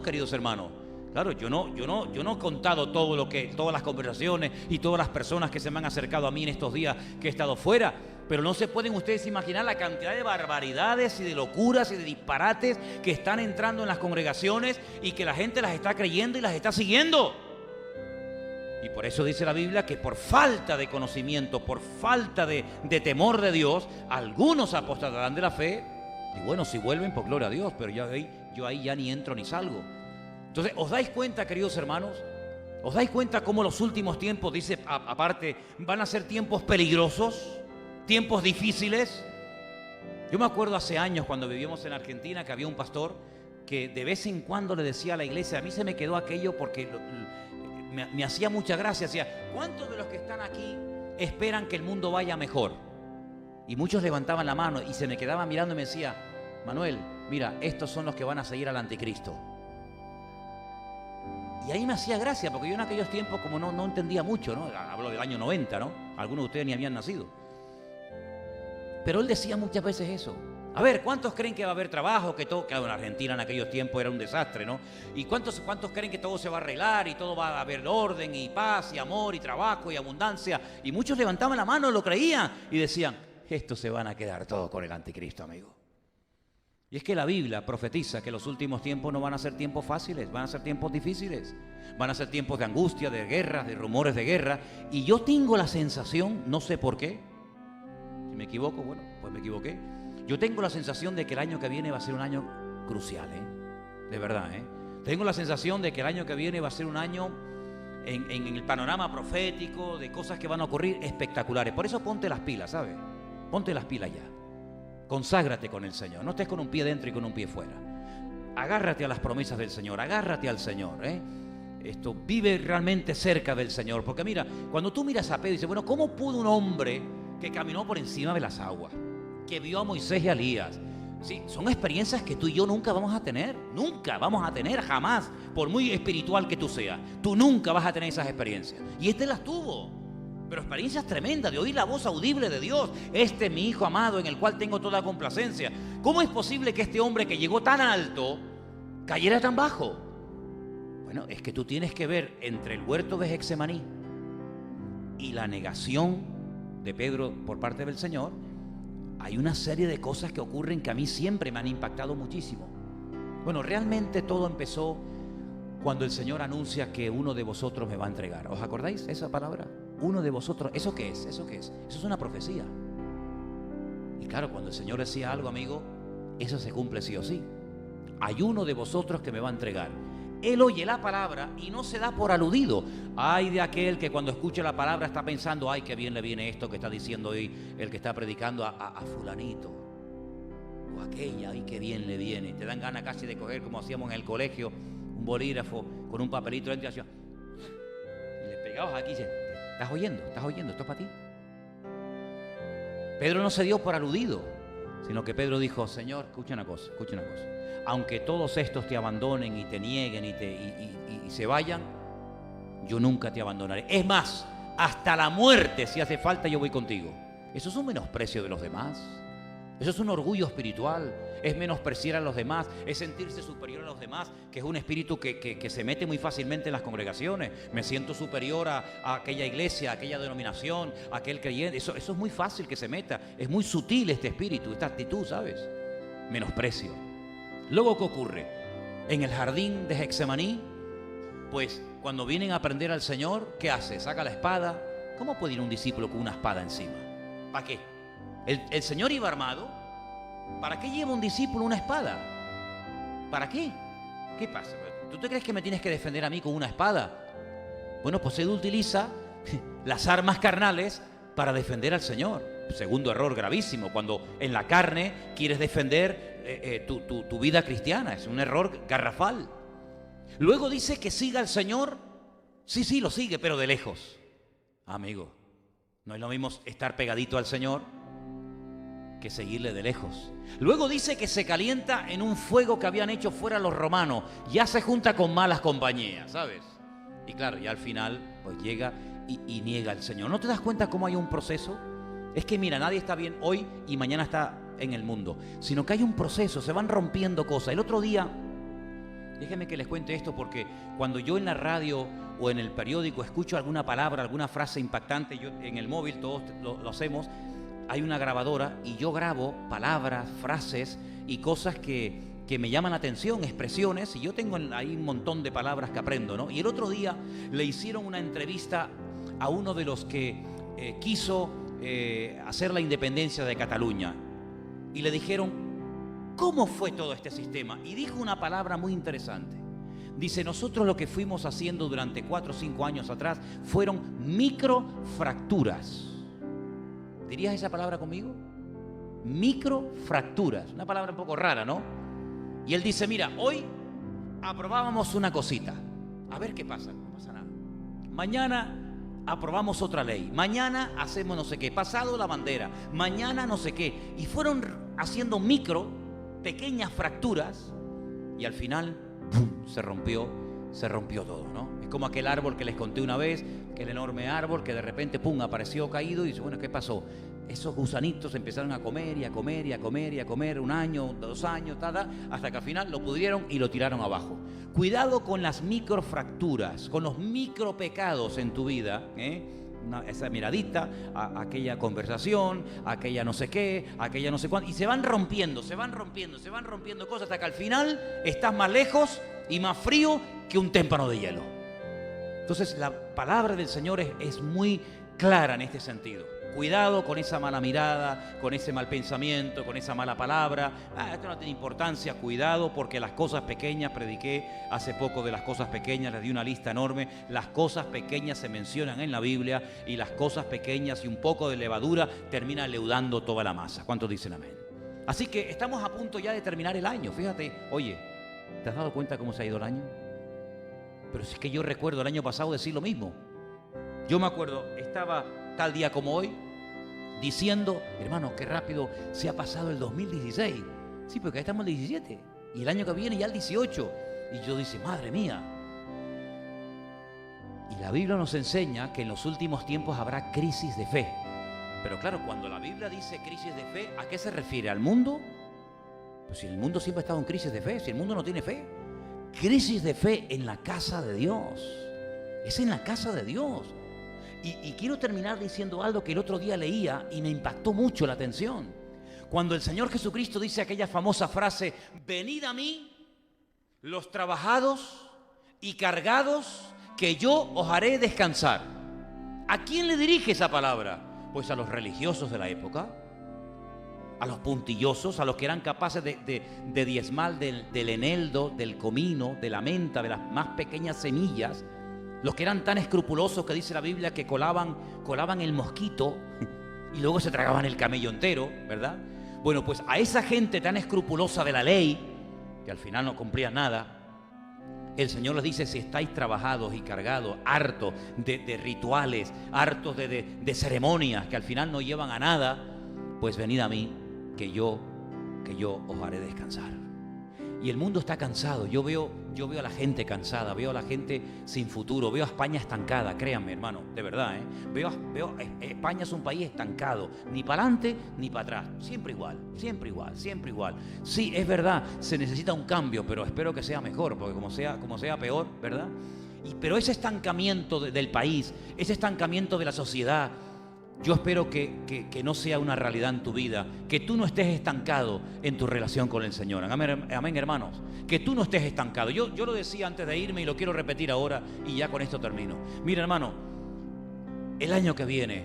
queridos hermanos. Claro, yo no he contado todas las conversaciones y todas las personas que se me han acercado a mí en estos días que he estado fuera. Pero no se pueden ustedes imaginar la cantidad de barbaridades y de locuras y de disparates que están entrando en las congregaciones y que la gente las está creyendo y las está siguiendo. Y por eso dice la Biblia que por falta de conocimiento, por falta de temor de Dios, algunos apostatarán de la fe. Y bueno, si vuelven, pues gloria a Dios, pero yo ahí ya ni entro ni salgo. Entonces, ¿os dais cuenta, queridos hermanos? ¿Os dais cuenta cómo los últimos tiempos, dice aparte, van a ser tiempos peligrosos? Tiempos difíciles. Yo me acuerdo hace años cuando vivíamos en Argentina que había un pastor que de vez en cuando le decía a la iglesia, a mí se me quedó aquello porque me hacía mucha gracia, decía, ¿cuántos de los que están aquí esperan que el mundo vaya mejor? Y muchos levantaban la mano y se me quedaban mirando y me decía, Manuel, mira, estos son los que van a seguir al anticristo. Y ahí me hacía gracia porque yo en aquellos tiempos como no entendía mucho, ¿no? Hablo del año 90, ¿no? Algunos de ustedes ni habían nacido. Pero él decía muchas veces eso. A ver, ¿cuántos creen que va a haber trabajo? Que todo, claro, en Argentina en aquellos tiempos era un desastre, ¿no? ¿Y cuántos creen que todo se va a arreglar y todo va a haber orden y paz y amor y trabajo y abundancia? Y muchos levantaban la mano, lo creían y decían, estos se van a quedar todos con el anticristo, amigo. Y es que la Biblia profetiza que los últimos tiempos no van a ser tiempos fáciles, van a ser tiempos difíciles. Van a ser tiempos de angustia, de guerras, de rumores de guerra. Y yo tengo la sensación, no sé por qué, si me equivoco, bueno, pues me equivoqué. Yo tengo la sensación de que el año que viene va a ser un año crucial, de verdad, Tengo la sensación de que el año que viene va a ser un año en el panorama profético de cosas que van a ocurrir espectaculares. Por eso ponte las pilas, ¿sabes? Ponte las pilas ya. Conságrate con el Señor. No estés con un pie dentro y con un pie fuera. Agárrate a las promesas del Señor. Agárrate al Señor, vive realmente cerca del Señor. Porque mira, cuando tú miras a Pedro y dices, bueno, ¿cómo pudo un hombre que caminó por encima de las aguas, que vio a Moisés y a Elías? Sí, son experiencias que tú y yo nunca vamos a tener. Nunca vamos a tener, jamás. Por muy espiritual que tú seas, tú nunca vas a tener esas experiencias. Y las tuvo. Pero experiencias tremendas de oír la voz audible de Dios. Este es mi Hijo amado en el cual tengo toda complacencia. ¿Cómo es posible que este hombre que llegó tan alto cayera tan bajo? Bueno, es que tú tienes que ver entre el huerto de Getsemaní y la negación de Pedro por parte del Señor. Hay una serie de cosas que ocurren que a mí siempre me han impactado muchísimo. Bueno, realmente todo empezó cuando el Señor anuncia que uno de vosotros me va a entregar. ¿Os acordáis esa palabra? Uno de vosotros. ¿Eso qué es? ¿Eso qué es? Eso es una profecía. Y claro, cuando el Señor decía algo, amigo, eso se cumple sí o sí. Hay uno de vosotros que me va a entregar. Él oye la palabra y no se da por aludido. Ay de aquel que cuando escucha la palabra está pensando, ay, qué bien le viene esto que está diciendo hoy el que está predicando a fulanito. O aquella, ay, qué bien le viene. Te dan ganas casi de coger, como hacíamos en el colegio, un bolígrafo con un papelito dentro y hacía, y le pegabas aquí y dices, ¿estás oyendo? Esto es para ti. Pedro no se dio por aludido, sino que Pedro dijo, Señor, escucha una cosa. Aunque todos estos te abandonen y te nieguen y se vayan, yo nunca te abandonaré. Es más, hasta la muerte, si hace falta, yo voy contigo. Eso es un menosprecio de los demás. Eso es un orgullo espiritual. Es menospreciar a los demás. Es sentirse superior a los demás, que es un espíritu que se mete muy fácilmente en las congregaciones. Me siento superior a aquella iglesia, a aquella denominación, a aquel creyente. Eso es muy fácil que se meta. Es muy sutil este espíritu, esta actitud, ¿sabes? Menosprecio. Luego, ¿qué ocurre? En el jardín de Getsemaní, pues cuando vienen a prender al Señor, ¿qué hace? Saca la espada. ¿Cómo puede ir un discípulo con una espada encima? ¿Para qué? El Señor iba armado. ¿Para qué lleva un discípulo una espada? ¿Para qué? ¿Qué pasa? ¿Tú te crees que me tienes que defender a mí con una espada? Bueno, pues él utiliza las armas carnales para defender al Señor. Segundo error gravísimo, cuando en la carne quieres defender tu vida cristiana. Es un error garrafal. Luego dice que siga al Señor. Sí, lo sigue, pero de lejos. Amigo, no es lo mismo estar pegadito al Señor que seguirle de lejos. Luego dice que se calienta en un fuego que habían hecho fuera los romanos. Ya se junta con malas compañías, ¿sabes? Y claro, ya al final pues llega y niega al Señor. ¿No te das cuenta cómo hay un proceso? Es que mira, nadie está bien hoy y mañana está en el mundo, sino que hay un proceso, se van rompiendo cosas. El otro día, déjenme que les cuente esto, porque cuando yo en la radio o en el periódico escucho alguna palabra, alguna frase impactante, yo en el móvil todos lo hacemos, hay una grabadora y yo grabo palabras, frases y cosas que me llaman la atención, expresiones, y yo tengo ahí un montón de palabras que aprendo, ¿no? Y el otro día le hicieron una entrevista a uno de los que quiso hacer la independencia de Cataluña, y le dijeron, ¿cómo fue todo este sistema? Y dijo una palabra muy interesante. Dice, nosotros lo que fuimos haciendo durante 4 o 5 años atrás fueron microfracturas. ¿Dirías esa palabra conmigo? Microfracturas, una palabra un poco rara, ¿no? Y él dice, mira, hoy aprobábamos una cosita, a ver qué pasa, no pasa nada. Mañana aprobamos otra ley, mañana hacemos no sé qué, pasado la bandera, mañana no sé qué. Y fueron haciendo pequeñas fracturas y al final, ¡pum!, se rompió todo, ¿no? Es como aquel árbol que les conté una vez, aquel enorme árbol que de repente, ¡pum!, apareció caído y dice, bueno, ¿qué pasó? esos gusanitos empezaron a comer y a comer y a comer y a comer 1 año, 2 años, hasta que al final lo pudrieron y lo tiraron abajo. Cuidado con las microfracturas, con los micropecados en tu vida, esa miradita, aquella conversación, aquella no sé qué, aquella no sé cuánto, y se van rompiendo cosas hasta que al final estás más lejos y más frío que un témpano de hielo. Entonces la palabra del Señor es muy clara en este sentido. Cuidado con esa mala mirada, con ese mal pensamiento, con esa mala palabra. Esto no tiene importancia. Cuidado, porque las cosas pequeñas, prediqué hace poco de las cosas pequeñas, les di una lista enorme. Las cosas pequeñas se mencionan en la Biblia, y las cosas pequeñas y un poco de levadura terminan leudando toda la masa. ¿Cuántos dicen amén? Así que estamos a punto ya de terminar el año. Fíjate, oye, ¿te has dado cuenta cómo se ha ido el año? Pero si es que yo recuerdo el año pasado decir lo mismo. Yo me acuerdo, estaba tal día como hoy diciendo, hermano, qué rápido se ha pasado el 2016. Sí, porque ya estamos en el 17 y el año que viene ya el 18. Y yo dice, madre mía. Y la Biblia nos enseña que en los últimos tiempos habrá crisis de fe. Pero claro, cuando la Biblia dice crisis de fe, ¿a qué se refiere? ¿Al mundo? Pues si el mundo siempre ha estado en crisis de fe, si el mundo no tiene fe. Crisis de fe en la casa de Dios. Es en la casa de Dios. Y quiero terminar diciendo algo que el otro día leía y me impactó mucho la atención. Cuando el Señor Jesucristo dice aquella famosa frase, venid a mí, los trabajados y cargados, que yo os haré descansar. ¿A quién le dirige esa palabra? Pues a los religiosos de la época, a los puntillosos, a los que eran capaces de diezmar del eneldo, del comino, de la menta, de las más pequeñas semillas. Los que eran tan escrupulosos que dice la Biblia que colaban el mosquito y luego se tragaban el camello entero, ¿verdad? Bueno, pues a esa gente tan escrupulosa de la ley, que al final no cumplía nada, el Señor les dice, si estáis trabajados y cargados, hartos de rituales, hartos de ceremonias que al final no llevan a nada, pues venid a mí, que yo os haré descansar. Y el mundo está cansado. Yo veo a la gente cansada, veo a la gente sin futuro, veo a España estancada, créanme, hermano, de verdad, Veo España es un país estancado, ni para adelante ni para atrás, siempre igual. Sí, es verdad, se necesita un cambio, pero espero que sea mejor, porque como sea peor, ¿verdad? Pero ese estancamiento del país, ese estancamiento de la sociedad, yo espero que no sea una realidad en tu vida, que tú no estés estancado en tu relación con el Señor. Amén, hermanos. Que tú no estés estancado. Yo lo decía antes de irme y lo quiero repetir ahora y ya con esto termino. Mira, hermano, el año que viene,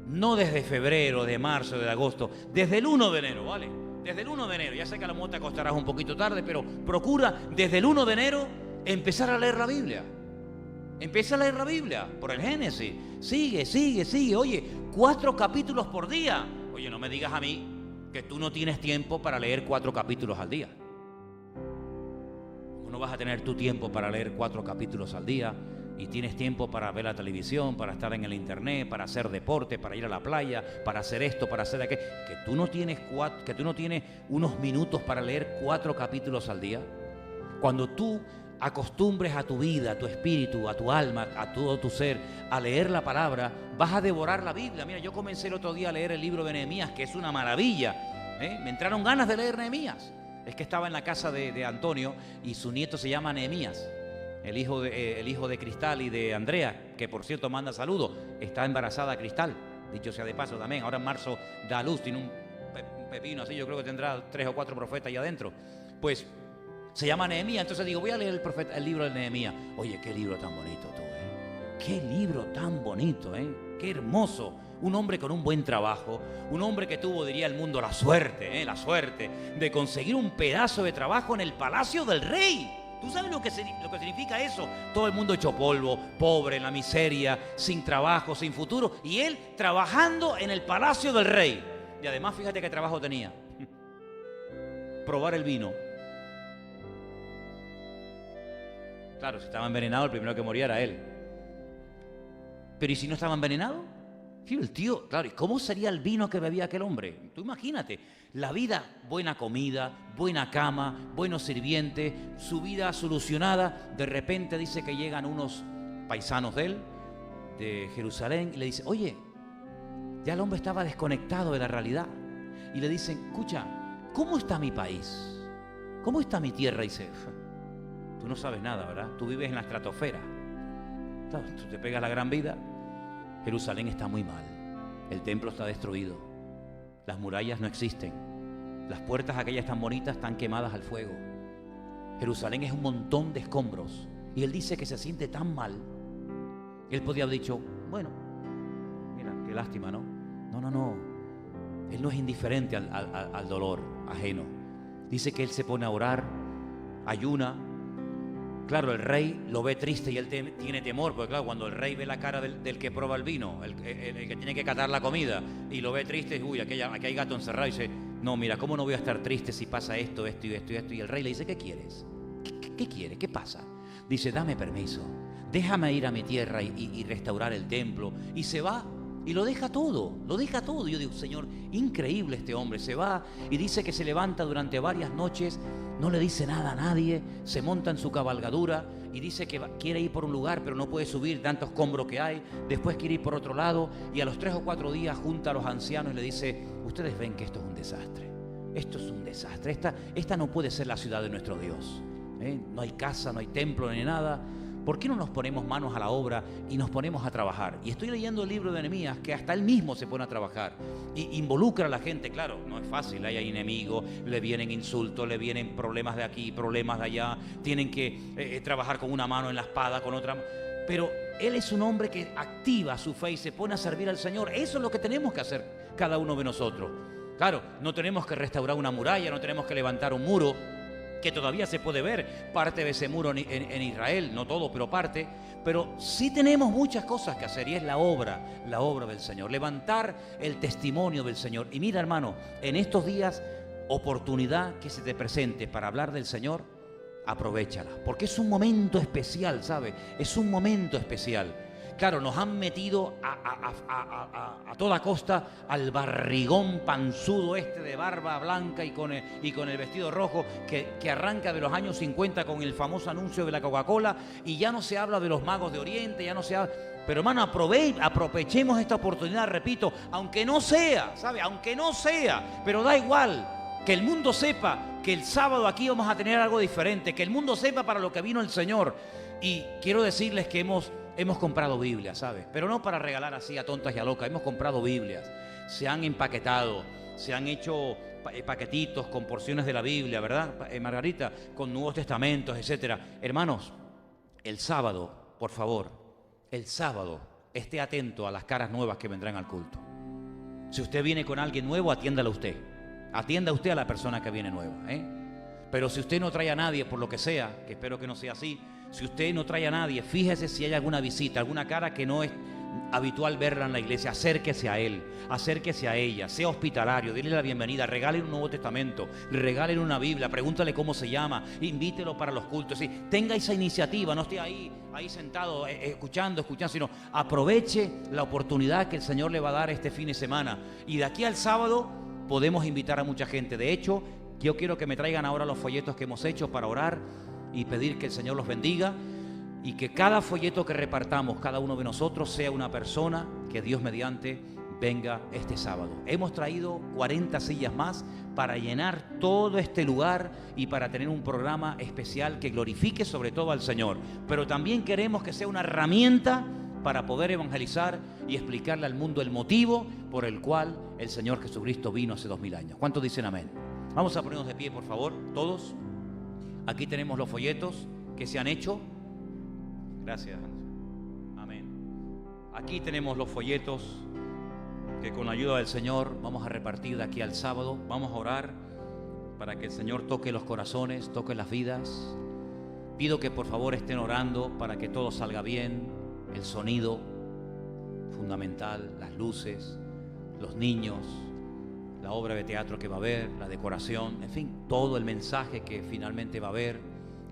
no desde febrero, de marzo, de agosto, desde el 1 de enero, ¿vale? Desde el 1 de enero. Ya sé que a lo mejor te acostarás un poquito tarde, pero procura desde el 1 de enero empezar a leer la Biblia. Empieza a leer la Biblia por el Génesis. Sigue. Oye, 4 capítulos por día. Oye, no me digas a mí que tú no tienes tiempo para leer 4 capítulos al día. ¿Cómo no vas a tener tu tiempo para leer 4 capítulos al día? Y tienes tiempo para ver la televisión, para estar en el internet, para hacer deporte, para ir a la playa, para hacer esto, para hacer aquello. Que tú no tienes unos minutos para leer 4 capítulos al día. Cuando tú acostumbres a tu vida, a tu espíritu, a tu alma, a todo tu ser, a leer la palabra, vas a devorar la Biblia. Mira, yo comencé el otro día a leer el libro de Nehemías, que es una maravilla. Me entraron ganas de leer Nehemías. Es que estaba en la casa de Antonio y su nieto se llama Nehemías, el hijo de Cristal y de Andrea, que por cierto manda saludos. Está embarazada Cristal, dicho sea de paso también. Ahora en marzo da luz, tiene un pepino así, yo creo que tendrá 3 o 4 profetas ahí adentro. Pues se llama Nehemías, entonces digo, voy a leer el libro de Nehemías. Oye, qué libro tan bonito tú, Qué libro tan bonito, Qué hermoso. Un hombre con un buen trabajo, un hombre que tuvo, diría el mundo, la suerte de conseguir un pedazo de trabajo en el palacio del rey. ¿Tú sabes lo que significa eso? Todo el mundo hecho polvo, pobre, en la miseria, sin trabajo, sin futuro. Y él trabajando en el palacio del rey. Y además, fíjate qué trabajo tenía. Probar el vino. Claro, si estaba envenenado, el primero que moría era él. Pero ¿y si no estaba envenenado? Sí, el tío, claro, ¿y cómo sería el vino que bebía aquel hombre? Tú imagínate, la vida, buena comida, buena cama, buenos sirvientes, su vida solucionada. De repente dice que llegan unos paisanos de él, de Jerusalén, y le dice, oye, Ya el hombre estaba desconectado de la realidad. Y le dicen, escucha, ¿cómo está mi país? ¿Cómo está mi tierra? Y dice, tú no sabes nada, ¿verdad? Tú vives en la estratosfera. Claro, tú te pegas la gran vida. Jerusalén está muy mal. El templo está destruido. Las murallas no existen. Las puertas aquellas tan bonitas están quemadas al fuego. Jerusalén es un montón de escombros. Y él dice que se siente tan mal. Él podía haber dicho, bueno, mira, qué lástima, ¿no? No. Él no es indiferente al dolor ajeno. Dice que él se pone a orar, ayuna. Claro, el rey lo ve triste y él tiene temor, porque claro, cuando el rey ve la cara del que prueba el vino, el que tiene que catar la comida, y lo ve triste, uy, aquí hay gato encerrado, y dice, no, mira, ¿cómo no voy a estar triste si pasa esto? Y el rey le dice, ¿qué quieres? ¿Qué quieres? ¿Qué pasa? Dice, dame permiso, déjame ir a mi tierra y restaurar el templo. Y se va y lo deja todo. Yo digo, Señor, increíble este hombre. Se va y dice que se levanta durante varias noches, no le dice nada a nadie, se monta en su cabalgadura y dice que quiere ir por un lugar, pero no puede subir, tanto escombro que hay. Después quiere ir por otro lado y a los 3 o 4 días junta a los ancianos y le dice, ustedes ven que esto es un desastre. Esto es un desastre. Esta no puede ser la ciudad de nuestro Dios. No hay casa, no hay templo, ni nada. ¿Por qué no nos ponemos manos a la obra y nos ponemos a trabajar? Y estoy leyendo el libro de Nehemías, que hasta él mismo se pone a trabajar y involucra a la gente. Claro, no es fácil, hay enemigos, le vienen insultos, le vienen problemas de aquí, problemas de allá, tienen que trabajar con una mano en la espada, con otra. Pero él es un hombre que activa su fe y se pone a servir al Señor. Eso es lo que tenemos que hacer cada uno de nosotros. Claro, no tenemos que restaurar una muralla, no tenemos que levantar un muro, que todavía se puede ver parte de ese muro en Israel, no todo, pero parte. Pero sí tenemos muchas cosas que hacer y es la obra del Señor, levantar el testimonio del Señor. Y mira, hermano, en estos días, oportunidad que se te presente para hablar del Señor, aprovéchala, porque es un momento especial, ¿sabe? Es un momento especial. Claro, nos han metido a toda costa al barrigón panzudo este de barba blanca y con el vestido rojo que arranca de los años 50 con el famoso anuncio de la Coca-Cola, y ya no se habla de los magos de Oriente, ya no se habla. Pero hermano, aprovechemos esta oportunidad, repito, aunque no sea, ¿sabe? Aunque no sea, pero da igual, que el mundo sepa que el sábado aquí vamos a tener algo diferente, que el mundo sepa para lo que vino el Señor. Y quiero decirles que hemos comprado Biblias, ¿sabes? Pero no para regalar así a tontas y a locas. Hemos comprado Biblias, se han empaquetado, se han hecho paquetitos con porciones de la Biblia, ¿verdad, Margarita? Con Nuevos Testamentos, etcétera. Hermanos, el sábado, por favor, el sábado, esté atento a las caras nuevas que vendrán al culto. Si usted viene con alguien nuevo, atiéndalo usted. Atienda usted a la persona que viene nueva, Pero si usted no trae a nadie, por lo que sea, que espero que no sea así, si usted no trae a nadie, fíjese si hay alguna visita, alguna cara que no es habitual verla en la iglesia. Acérquese a él, acérquese a ella, sea hospitalario, dile la bienvenida, regale un Nuevo Testamento, regale una Biblia, pregúntale cómo se llama, invítelo para los cultos. ¿Sí? Tenga esa iniciativa, no esté ahí sentado escuchando, sino aproveche la oportunidad que el Señor le va a dar este fin de semana. Y de aquí al sábado podemos invitar a mucha gente. De hecho, yo quiero que me traigan ahora los folletos que hemos hecho para orar y pedir que el Señor los bendiga, y que cada folleto que repartamos, cada uno de nosotros, sea una persona que Dios mediante venga este sábado. Hemos traído 40 sillas más para llenar todo este lugar y para tener un programa especial que glorifique sobre todo al Señor. Pero también queremos que sea una herramienta para poder evangelizar y explicarle al mundo el motivo por el cual el Señor Jesucristo vino hace 2000 años. ¿Cuántos dicen amén? Vamos a ponernos de pie, por favor, todos. Aquí tenemos los folletos que se han hecho. Gracias. Amén. Aquí tenemos los folletos que con la ayuda del Señor vamos a repartir de aquí al sábado. Vamos a orar para que el Señor toque los corazones, toque las vidas. Pido que por favor estén orando para que todo salga bien. El sonido fundamental, las luces, los niños, la obra de teatro que va a haber, la decoración, en fin, todo el mensaje que finalmente va a haber.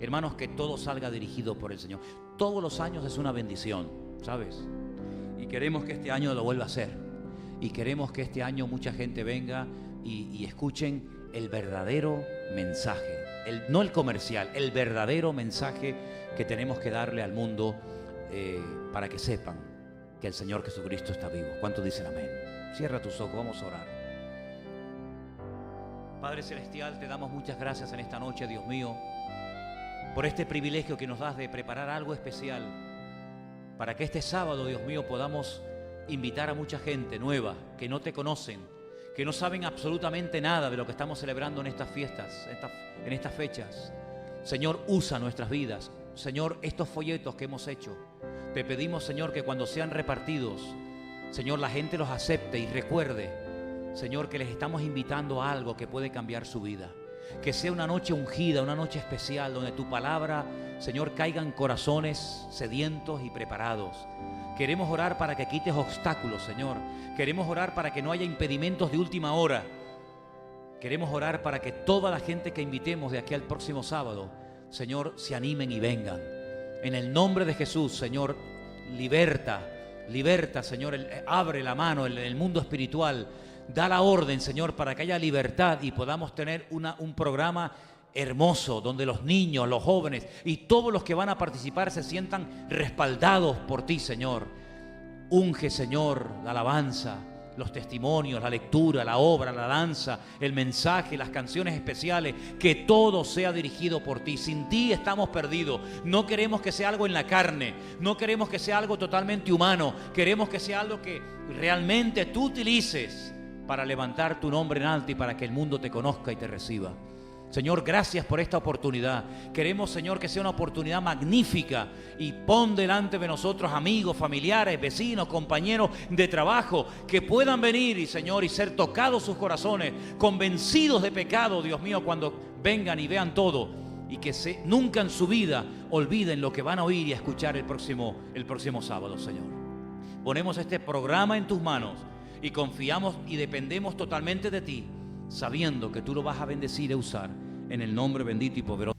Hermanos, que todo salga dirigido por el Señor. Todos los años es una bendición, ¿sabes? Y queremos que este año lo vuelva a hacer. Y queremos que este año mucha gente venga y escuchen el verdadero mensaje. No el comercial, el verdadero mensaje que tenemos que darle al mundo para que sepan que el Señor Jesucristo está vivo. ¿Cuántos dicen amén? Cierra tus ojos, vamos a orar. Padre Celestial, te damos muchas gracias en esta noche, Dios mío, por este privilegio que nos das de preparar algo especial para que este sábado, Dios mío, podamos invitar a mucha gente nueva que no te conocen, que no saben absolutamente nada de lo que estamos celebrando en estas fiestas, en estas fechas. Señor, usa nuestras vidas. Señor, estos folletos que hemos hecho, te pedimos, Señor, que cuando sean repartidos, Señor, la gente los acepte y recuerde, Señor, que les estamos invitando a algo que puede cambiar su vida. Que sea una noche ungida, una noche especial, donde tu palabra, Señor, caiga en corazones sedientos y preparados. Queremos orar para que quites obstáculos, Señor. Queremos orar para que no haya impedimentos de última hora. Queremos orar para que toda la gente que invitemos de aquí al próximo sábado, Señor, se animen y vengan. En el nombre de Jesús, Señor, liberta, Señor, abre la mano en el mundo espiritual. Da la orden, Señor, para que haya libertad y podamos tener un programa hermoso donde los niños, los jóvenes y todos los que van a participar se sientan respaldados por ti, Señor. Unge, Señor, la alabanza, los testimonios, la lectura, la obra, la danza, el mensaje, las canciones especiales, que todo sea dirigido por ti. Sin ti estamos perdidos. No queremos que sea algo en la carne, no queremos que sea algo totalmente humano, queremos que sea algo que realmente tú utilices para levantar tu nombre en alto y para que el mundo te conozca y te reciba. Señor, gracias por esta oportunidad. Queremos, Señor, que sea una oportunidad magnífica y pon delante de nosotros amigos, familiares, vecinos, compañeros de trabajo que puedan venir y, Señor, y ser tocados sus corazones, convencidos de pecado, Dios mío, cuando vengan y vean todo, y que nunca en su vida olviden lo que van a oír y a escuchar el próximo sábado, Señor. Ponemos este programa en tus manos y confiamos y dependemos totalmente de ti, sabiendo que tú lo vas a bendecir y usar en el nombre bendito y poderoso